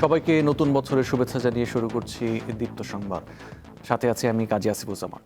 সবাইকে নতুন বছরের শুভেচ্ছা জানিয়ে শুরু করছি দীপ্ত সংবাদ। সাথে আছি আমি কাজী আসিফুজ্জামান।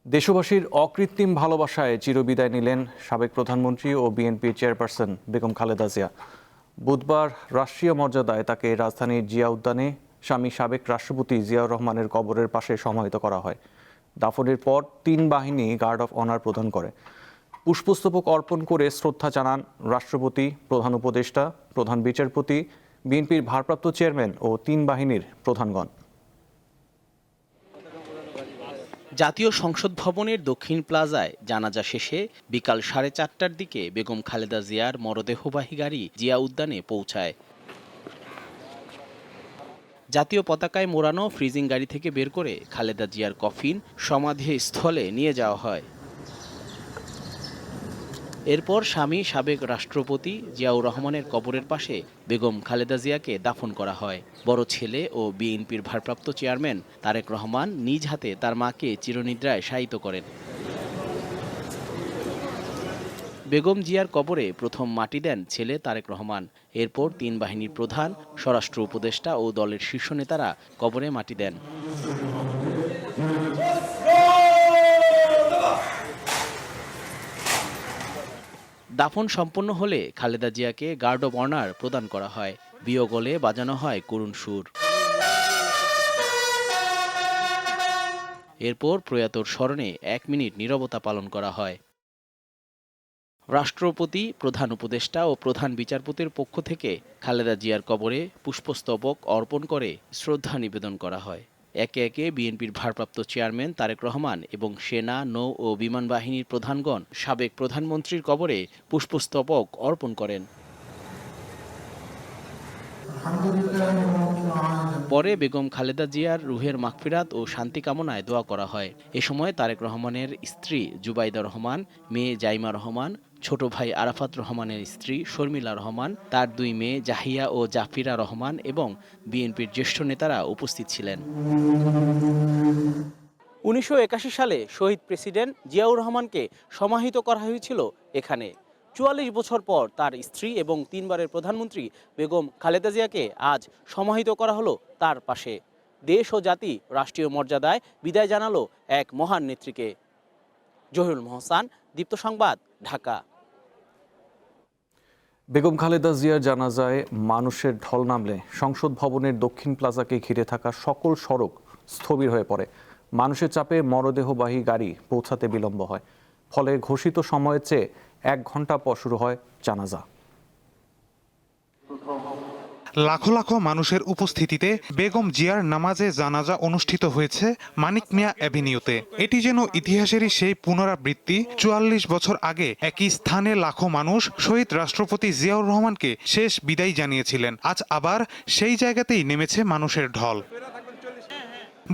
দেশবাসীর অকৃত্রিম ভালোবাসায় চিরবিদায় নিলেন সাবেক প্রধানমন্ত্রী ও বিএনপি চেয়ারপারসন বেগম খালেদা জিয়া। বুধবার রাষ্ট্রীয় মর্যাদায় তাকে রাজধানীর জিয়া উদ্যানে স্বামী সাবেক রাষ্ট্রপতি জিয়াউর রহমানের কবরের পাশে সমাহিত করা হয়। দাফনের পর ৩ বাহিনী গার্ড অফ অনার প্রদান করে। পুষ্পস্তবক অর্পণ করে শ্রদ্ধা জানান রাষ্ট্রপতি, প্রধান উপদেষ্টা, প্রধান বিচারপতি, বিএনপির ভারপ্রাপ্ত চেয়ারম্যান ও ৩ বাহিনীর প্রধানগণ। জাতীয় সংসদ ভবনের দক্ষিণ প্লাজায় জানাজা শেষে বিকাল 4:30টার দিকে বেগম খালেদা জিয়ার মরদেহবাহী গাড়ি জিয়া উদ্যানে পৌঁছায়। জাতীয় পতাকায় মোড়ানো ফ্রিজিং গাড়ি থেকে বের করে খালেদা জিয়ার কফিন সমাধিস্থলে নিয়ে যাওয়া হয়। এরপর স্বামী সাবেক রাষ্ট্রপতি জিয়াউর রহমানের কবরের পাশে বেগম খালেদা জিয়াকে দাফন করা হয়। বড় ছেলে ও বিএনপির ভারপ্রাপ্ত চেয়ারম্যান তারেক রহমান নিজ হাতে তার মাকে চিরনিদ্রায় শায়িত করেন। বেগম জিয়ার কবরে প্রথম মাটি দেন ছেলে তারেক রহমান। এরপর ৩ বাহিনীর প্রধান, স্বরাষ্ট্র উপদেষ্টা ও দলের শীর্ষ নেতারা কবরে মাটি দেন। দাফন সম্পন্ন হলে খালেদা জিয়াকে গার্ড অব অনার প্রদান করা হয়। বিয়োগলে বাজানো হয় করুণ সুর। এরপর প্রয়াতর স্মরণে ১ মিনিট নীরবতা পালন করা হয়। রাষ্ট্রপতি, প্রধান উপদেষ্টা ও প্রধান বিচারপতির পক্ষ থেকে খালেদা জিয়ার কবরে পুষ্পস্তবক অর্পণ করে শ্রদ্ধা নিবেদন করা হয়। একে একে বিএনপির ভারপ্রাপ্ত চেয়ারম্যান তারেক রহমান এবং সেনা, নৌ ও বিমান বাহিনীর প্রধানগণ সাবেক প্রধানমন্ত্রীর কবরে পুষ্পস্তবক অর্পণ করেন। পরে বেগম খালেদা জিয়ার রুহের মাগফিরাত ও শান্তি কামনায় দোয়া করা হয়। এ সময় তারেক রহমানের স্ত্রী জুবাইদা রহমান, মেয়ে জাইমা রহমান, ছোট ভাই আরাফাত রহমানের স্ত্রী শর্মিলা রহমান, তার 2 মেয়ে জাহিয়া ও জাফিরা রহমান এবং বিএনপির জ্যেষ্ঠ নেতারা উপস্থিত ছিলেন। 1981 সালে শহীদ প্রেসিডেন্ট জিয়াউর রহমানকে সমাহিত করা হয়েছিল এখানে। 44 বছর পর তার স্ত্রী এবং 3 বারের প্রধানমন্ত্রী বেগম খালেদা জিয়াকে আজ সমাহিত করা হলো তার পাশে। দেশ ও জাতি রাষ্ট্রীয় মর্যাদায় বিদায় জানালো এক মহান নেত্রীকে। জহিরুল মোহসান, দীপ্ত সংবাদ, ঢাকা। বেগম খালেদা জিয়ার জানাজায় মানুষের ঢল নামলে সংসদ ভবনের দক্ষিণ প্লাজাকে ঘিরে থাকা সকল সড়ক স্থবির হয়ে পড়ে। মানুষের চাপে মরদেহবাহী গাড়ি পৌঁছাতে বিলম্ব হয়। ফলে ঘোষিত সময়ের চেয়ে 1 ঘন্টা পর শুরু হয় জানাজা। লাখো লাখো মানুষের উপস্থিতিতে বেগম জিয়ার নামাজে জানাজা অনুষ্ঠিত হয়েছে মানিক মিয়া অ্যাভিনিউতে। এটি যেন ইতিহাসেরই সেই পুনরাবৃত্তি। 44 বছর আগে একই স্থানে লাখো মানুষ শহীদ রাষ্ট্রপতি জিয়াউর রহমানকে শেষ বিদায় জানিয়েছিলেন। আজ আবার সেই জায়গাতেই নেমেছে মানুষের ঢল।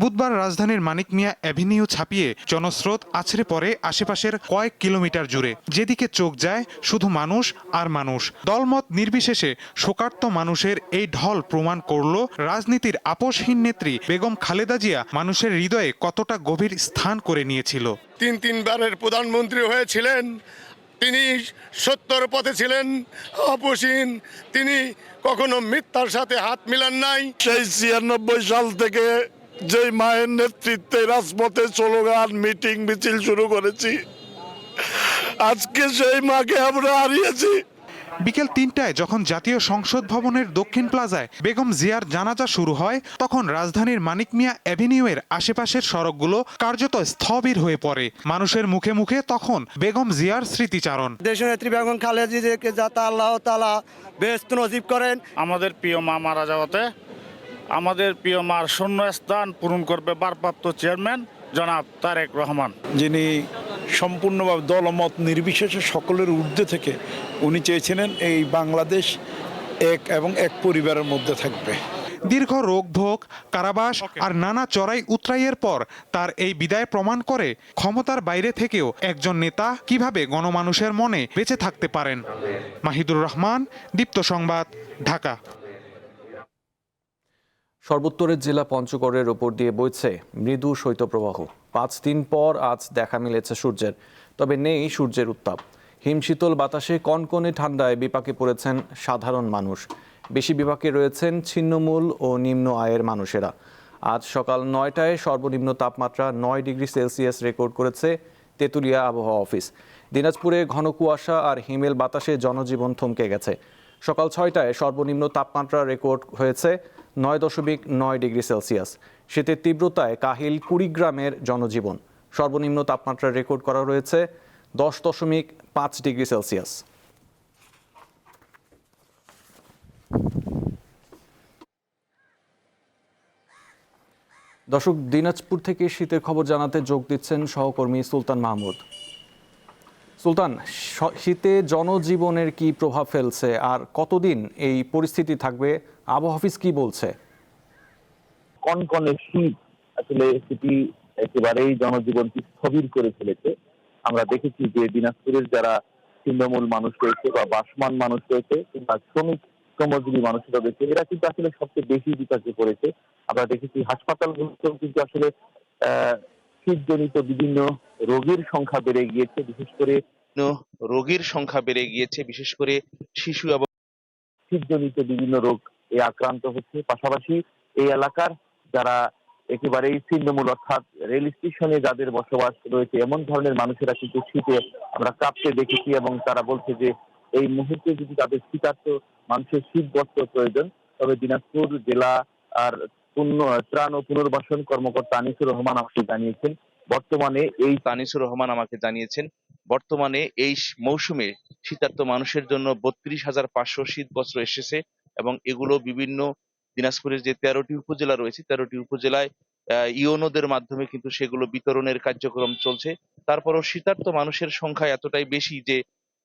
বুধবার রাজধানীর মানিক মিয়া অ্যাভিনিউ ছাপিয়ে জনস্রোত আছড়ে পড়ে আশেপাশের কয়েক কিলোমিটার জুড়ে। যেদিকে চোখ যায় শুধু মানুষ আর মানুষ। দলমত নির্বিশেষে শোকার্ত মানুষের এই ঢল প্রমাণ করল রাজনীতির আপোষহীন নেত্রী বেগম খালেদা জিয়া মানুষের হৃদয়ে কতটা গভীর স্থান করে নিয়েছিল। 3 বারের প্রধানমন্ত্রী হয়েছিলেন। তিনি সত্যর পথে ছিলেন, আপোষহীন। তিনি কখনো মিথ্যার সাথে হাত মিলান নাই। সেই 96 সাল থেকে যে মায়ের নেতৃত্বে রাজপথে স্লোগান, মিটিং, মিছিল শুরু করেছি, আজকে সেই মাকে আমরা হারিয়েছি। বিকেল 3টায় যখন জাতীয় সংসদ ভবনের দক্ষিণ প্লাজায় বেগম জিয়ার জানাজা শুরু হয়, তখন রাজধানীর মানিক মিয়া অ্যাভিনিউয়ের আশেপাশের সড়কগুলো কার্যত স্থবির হয়ে পড়ে। মানুষের মুখে মুখে তখন বেগম জিয়ার স্মৃতিচারণ। দেশনেত্রী বেগম খালেদা জিয়াকে যাতে আল্লাহ তাআলা বেহেশত নসিব করেন। আমাদের প্রিয় মা মারা যাওয়াতে আমাদের প্রিয় মার শূন্য স্থান পূরণ করবে ভারপ্রাপ্ত চেয়ারম্যান জনাব তারেক রহমান, যিনি সম্পূর্ণভাবে দলমত নির্বিশেষে সকলের ঊর্ধ্বে থেকে উনি চেয়েছিলেন এই বাংলাদেশ এক পরিবারের মধ্যে থাকবে। দীর্ঘ রোগভোগ, কারাবাস আর নানা চড়াই উতরাইয়ের পর তার এই বিদায় প্রমাণ করে ক্ষমতার বাইরে থেকেও একজন নেতা কিভাবে গণমানুষের মনে বেঁচে থাকতে পারেন। মাহিদুর রহমান, দীপ্ত সংবাদ, ঢাকা। সর্বোত্তরের জেলা পঞ্চগড়ের ওপর দিয়ে বইছে মৃদু শৈত্যপ্রবাহ। 5 দিন পর আজ দেখা মিলেছে সূর্যের, তবে নেই সূর্যের উত্তাপ। হিমশীতল বাতাসে কনকনে ঠান্ডায় বিপাকে পড়েছেন সাধারণ মানুষ। বেশি বিভাগে রয়েছেন ছিন্নমূল ও নিম্ন আয়ের মানুষেরা। আজ সকাল 9টায় সর্বনিম্ন তাপমাত্রা 9 ডিগ্রি সেলসিয়াস রেকর্ড করেছে তেঁতুলিয়া আবহাওয়া অফিস। দিনাজপুরে ঘন কুয়াশা আর হিমেল বাতাসে জনজীবন থমকে গেছে। সকাল 6টায় সর্বনিম্ন তাপমাত্রা রেকর্ড হয়েছে 9.9 ডিগ্রি সেলসিয়াস। শীতের তীব্রতায় কাহিল কুড়িগ্রামের জনজীবন। সর্বনিম্ন তাপমাত্রা রেকর্ড করা হয়েছে 10.5 ডিগ্রি সেলসিয়াস। দর্শক, দিনাজপুর থেকে শীতের খবর জানাতে যোগ দিচ্ছেন সহকর্মী সুলতান মাহমুদ। সুলতান, শীতে জনজীবনের কি প্রভাব ফেলছে আর কতদিন এই পরিস্থিতি থাকবে, আবহাওয়া অফিস কি বলছে? কনকনে শীত আসলে সেটি একেবারেই জনজীবনকে স্থবির করে ফেলেছে। আমরা দেখেছি যে দিনাজপুরের যারা ছিন্নমূল মানুষ রয়েছে বা বাসমান মানুষ রয়েছে কিংবা শ্রমজীবী মানুষরা রয়েছে, এরা কিন্তু আসলে সবচেয়ে বেশি বিপাকে পড়েছে। আমরা দেখেছি হাসপাতালগুলোতেও কিন্তু আসলে শীতজনিত বিভিন্ন রোগীর সংখ্যা বেড়ে গিয়েছে, বিশেষ করে শিশু এবং শীতজনিত বিভিন্ন রোগ আক্রান্ত হচ্ছে। পাশাপাশি এই এলাকার যারা একেবারেই ছিন্নমূল অর্থাৎ রেল স্টেশনে যাদের বসবাস রয়েছে এমন ধরনের মানুষেরা কিন্তু শীতে আমরা কাঁপতে দেখেছি এবং তারা বলছে যে এই মুহূর্তে যদি তাদের শীতার্ত মানুষের শীত বস্ত্র প্রয়োজন, তবে দিনাজপুর জেলা আর ত্রাণ ও পুনর্বাসন কর্মকর্তা আনিসুর রহমান আমাকে জানিয়েছেন বর্তমানে এই মৌসুমে শীতার্ত মানুষের জন্য 32,500 শীত বস্ত্র এসেছে এবং এগুলো বিভিন্ন দিনাজপুরের যে 13টি উপজেলা রয়েছে 13টি উপজেলায় ইওনোদের মাধ্যমে কিন্তু সেগুলো বিতরণের কার্যক্রম চলছে। তারপরও শীতার্ত মানুষের সংখ্যা এতটাই বেশি যে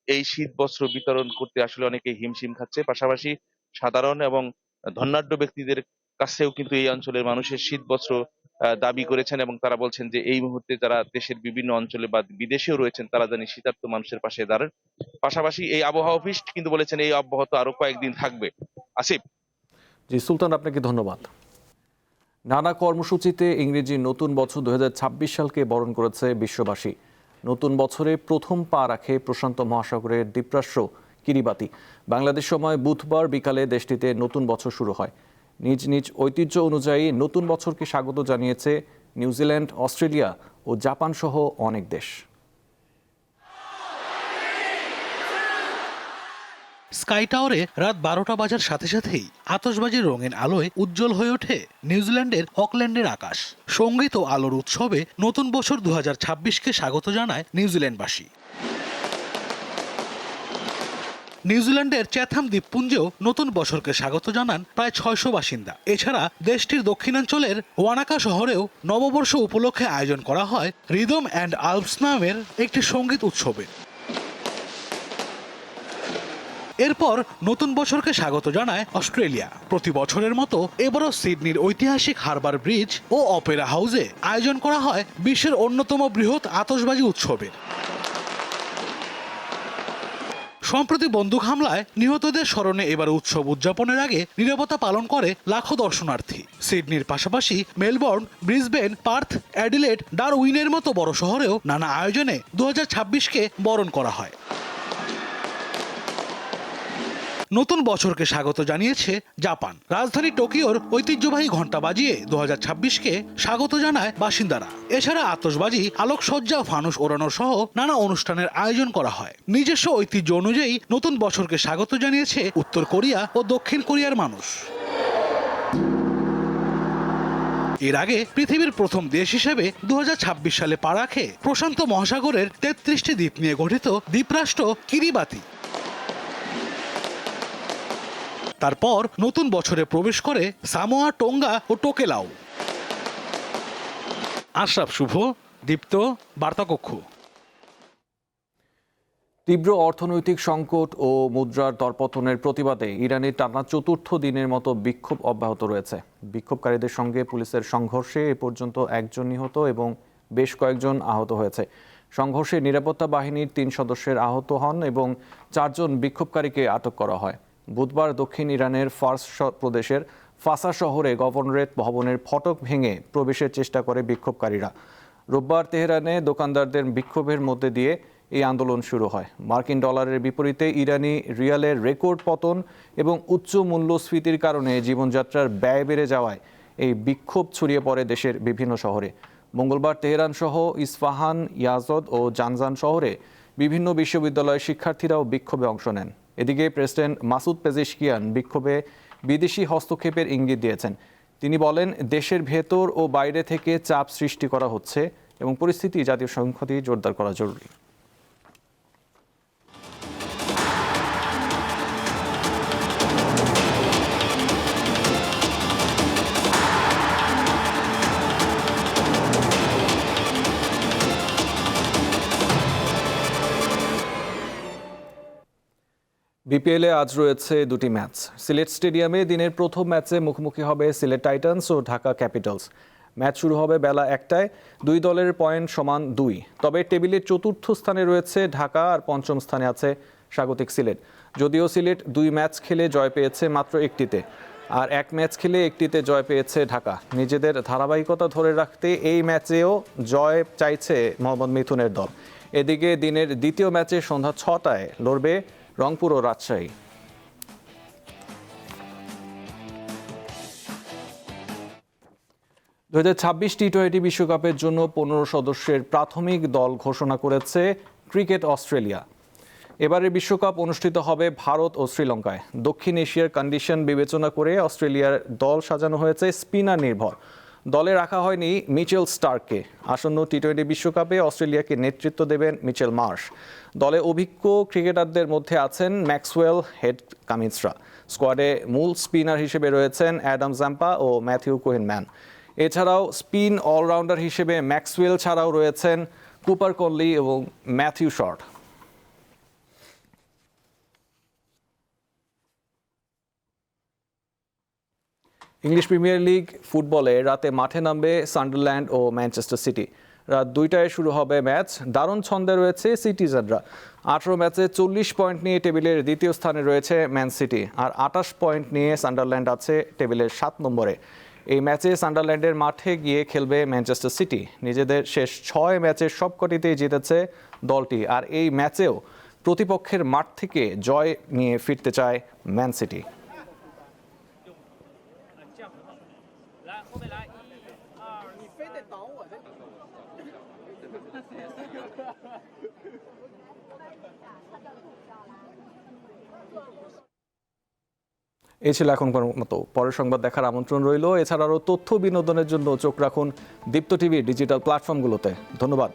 এই শীত বস্ত্র বিতরণ করতে আসলে অনেকে হিমশিম খাচ্ছে। পাশাপাশি সাধারণ এবং ধনাঢ্য ব্যক্তিদের কাছেও কিন্তু এই অঞ্চলের মানুষের শীত বস্ত্র দাবি করেছেন এবং তারা বলছেন যে এই মুহূর্তে যারা দেশের বিভিন্ন অঞ্চলে বা বিদেশেও রয়েছেন তারা জানি শীতার্ত মানুষের পাশে দাঁড়ান। পাশাপাশি এই আবহাওয়া অফিস কিন্তু বলেছেন এই অব্যাহত আরো কয়েকদিন থাকবে। আসিফ। জি সুলতান, আপনাকে ধন্যবাদ। নানা কর্মসূচিতে ইংরেজি নতুন বছর 2026 সালকে বরণ করেছে বিশ্ববাসী। নতুন বছরে প্রথম পা রাখে প্রশান্ত মহাসাগরের দ্বীপরাষ্ট্র কিরিবাতি। বাংলাদেশ সময় বুধবার বিকালে দেশটিতে নতুন বছর শুরু হয়। নিজ নিজ ঐতিহ্য অনুযায়ী নতুন বছরকে স্বাগত জানিয়েছে নিউজিল্যান্ড, অস্ট্রেলিয়া ও জাপান সহ অনেক দেশ। স্কাই টাওয়ারে রাত 12টা বাজার সাথে সাথেই আতশবাজির রঙিন আলোয় উজ্জ্বল হয়ে ওঠে নিউজিল্যান্ডের অকল্যান্ডের আকাশ। সঙ্গীত ও আলোর উৎসবে নতুন বছর 2026কে স্বাগত জানায় নিউজিল্যান্ডবাসী। নিউজিল্যান্ডের চ্যাথাম দ্বীপপুঞ্জেও নতুন বছরকে স্বাগত জানান প্রায় 600 বাসিন্দা। এছাড়া দেশটির দক্ষিণাঞ্চলের ওয়ানাকা শহরেও নববর্ষ উপলক্ষে আয়োজন করা হয় রিদম অ্যান্ড আলপস নামের একটি সঙ্গীত উৎসবের। এরপর নতুন বছরকে স্বাগত জানায় অস্ট্রেলিয়া। প্রতি বছরের মতো এবারও সিডনির ঐতিহাসিক হারবার ব্রিজ ও অপেরা হাউসে আয়োজন করা হয় বিশ্বের অন্যতম বৃহৎ আতশবাজি উৎসবের। সম্প্রতি বন্দুক হামলায় নিহতদের স্মরণে এবার উৎসব উদযাপনের আগে নীরবতা পালন করে লাখো দর্শনার্থী। সিডনির পাশাপাশি মেলবোর্ন, ব্রিসবেন, পার্থ, অ্যাডিলেড, ডারউইনের মতো বড় শহরেও নানা আয়োজনে 2026কে বরণ করা হয়। নতুন বছরকে স্বাগত জানিয়েছে জাপান। রাজধানী টোকিওর ঐতিহ্যবাহী ঘণ্টা বাজিয়ে 2026কে স্বাগত জানায় বাসিন্দারা। এছাড়া আতশবাজি, আলোকসজ্জা, ফানুস ওড়ানো সহ নানা অনুষ্ঠানের আয়োজন করা হয়। নিজস্ব ঐতিহ্য অনুযায়ী নতুন বছরকে স্বাগত জানিয়েছে উত্তর কোরিয়া ও দক্ষিণ কোরিয়ার মানুষ। এর আগে পৃথিবীর প্রথম দেশ হিসেবে 2026 সালে পা রাখে প্রশান্ত মহাসাগরের 33টি দ্বীপ নিয়ে গঠিত দ্বীপরাষ্ট্র কিরিবাতি। তারপর নতুন বছরে প্রবেশ করে সামোয়া, টোঙ্গা ও টোকেলাও। আশরাফ শুভ, দীপ্ত, বার্তাকক্ষ। তীব্র অর্থনৈতিক সংকট ও মুদ্রার দরপতনের প্রতিবাদে ইরানের টানা চতুর্থ দিনের মতো বিক্ষোভ অব্যাহত রয়েছে। বিক্ষোভকারীদের সঙ্গে পুলিশের সংঘর্ষে এ পর্যন্ত একজন নিহত এবং বেশ কয়েকজন আহত হয়েছে। সংঘর্ষে নিরাপত্তা বাহিনীর 3 সদস্যের আহত হন এবং 4 জন বিক্ষোভকারীকে আটক করা হয়। বুধবার দক্ষিণ ইরানের ফার্স প্রদেশের ফাসা শহরে গভর্নরেট ভবনের ফটক ভেঙে প্রবেশের চেষ্টা করে বিক্ষোভকারীরা। রোববার তেহরানে দোকানদারদের বিক্ষোভের মধ্যে দিয়ে এই আন্দোলন শুরু হয়। মার্কিন ডলারের বিপরীতে ইরানি রিয়ালের রেকর্ড পতন এবং উচ্চ মূল্যস্ফীতির কারণে জীবনযাত্রার ব্যয় বেড়ে যাওয়ায় এই বিক্ষোভ ছড়িয়ে পড়ে দেশের বিভিন্ন শহরে। মঙ্গলবার তেহরান সহ ইস্পাহান, ইয়াজদ ও জানজান শহরে বিভিন্ন বিশ্ববিদ্যালয়ের শিক্ষার্থীরাও বিক্ষোভে অংশ নেন। এদিকে প্রেসিডেন্ট মাসুদ পেজেশকিয়ান বিক্ষোভে বিদেশি হস্তক্ষেপের ইঙ্গিত দিয়েছেন। তিনি বলেন, দেশের ভেতর ও বাইরে থেকে চাপ সৃষ্টি করা হচ্ছে এবং পরিস্থিতি জাতীয় সংহতি জোরদার করা জরুরি। বিপিএলে আজ রয়েছে দুটি ম্যাচ। সিলেট স্টেডিয়ামে দিনের প্রথম ম্যাচে মুখোমুখি হবে সিলেট টাইটান্স ও ঢাকা ক্যাপিটালস। ম্যাচ শুরু হবে বেলা ১টায়। দুই দলের পয়েন্ট সমান ২। তবে টেবিলের চতুর্থ স্থানে রয়েছে ঢাকা আর পঞ্চম স্থানে আছে স্বাগতিক সিলেট। যদিও সিলেট ২ ম্যাচ খেলে জয় পেয়েছে মাত্র একটিতে, আর ১ ম্যাচ খেলে একটিতে জয় পেয়েছে ঢাকা। নিজেদের ধারাবাহিকতা ধরে রাখতে এই ম্যাচেও জয় চাইছে মোহাম্মদ মিথুনের দল। এদিকে দিনের দ্বিতীয় ম্যাচে সন্ধ্যা ৬টায় লড়বে রংপুর ও রাজশাহী। টি-20 বিশ্বকাপের জন্য ১৫ সদস্যের প্রাথমিক দল ঘোষণা করেছে ক্রিকেট অস্ট্রেলিয়া। এবারের বিশ্বকাপ অনুষ্ঠিত হবে ভারত ও শ্রীলঙ্কায়। দক্ষিণ এশিয়ার কন্ডিশন বিবেচনা করে অস্ট্রেলিয়ার দল সাজানো হয়েছে স্পিনার নির্ভর। দলে রাখা হয়নি মিচেল স্টার্ককে। আসন্ন টি-20 বিশ্বকাপে অস্ট্রেলিয়াকে নেতৃত্ব দেবেন মিচেল মার্শ। দলে অভিজ্ঞ ক্রিকেটারদের মধ্যে আছেন ম্যাক্সওয়েল, হেড কামিন্সরা। স্কোয়াডে মূল স্পিনার হিসেবে রয়েছেন অ্যাডাম জাম্পা ও ম্যাথিউ কোহেনম্যান। এছাড়াও স্পিন অলরাউন্ডার হিসেবে ম্যাক্সওয়েল ছাড়াও রয়েছেন কুপার কনলি এবং Matthew short. English premier league ফুটবলে রাতে মাঠে নামবে সান্ডারল্যান্ড ও ম্যানচেস্টার সিটি। রাত ২টায় শুরু হবে ম্যাচ। দারুণ ছন্দে রয়েছে সিটিজেনরা। ১৮ ম্যাচে ৪০ পয়েন্ট নিয়ে টেবিলের দ্বিতীয় স্থানে রয়েছে ম্যান সিটি, আর ২৮ পয়েন্ট নিয়ে সান্ডারল্যান্ড আছে টেবিলের ৭ নম্বরে। এই ম্যাচে সান্ডারল্যান্ডের মাঠে গিয়ে খেলবে ম্যানচেস্টার সিটি। নিজেদের শেষ ৬ ম্যাচের সবকটিতেই জিতেছে দলটি, আর এই ম্যাচেও প্রতিপক্ষের মাঠ থেকে জয় নিয়ে ফিরতে চায় ম্যান সিটি। এই ছিল এখনকার মতো। পরের সংবাদ দেখার আমন্ত্রণ রইল। এছাড়া আরও তথ্য বিনোদনের জন্য চোখ রাখুন দীপ্ত টিভির ডিজিটাল প্ল্যাটফর্মগুলোতে। ধন্যবাদ।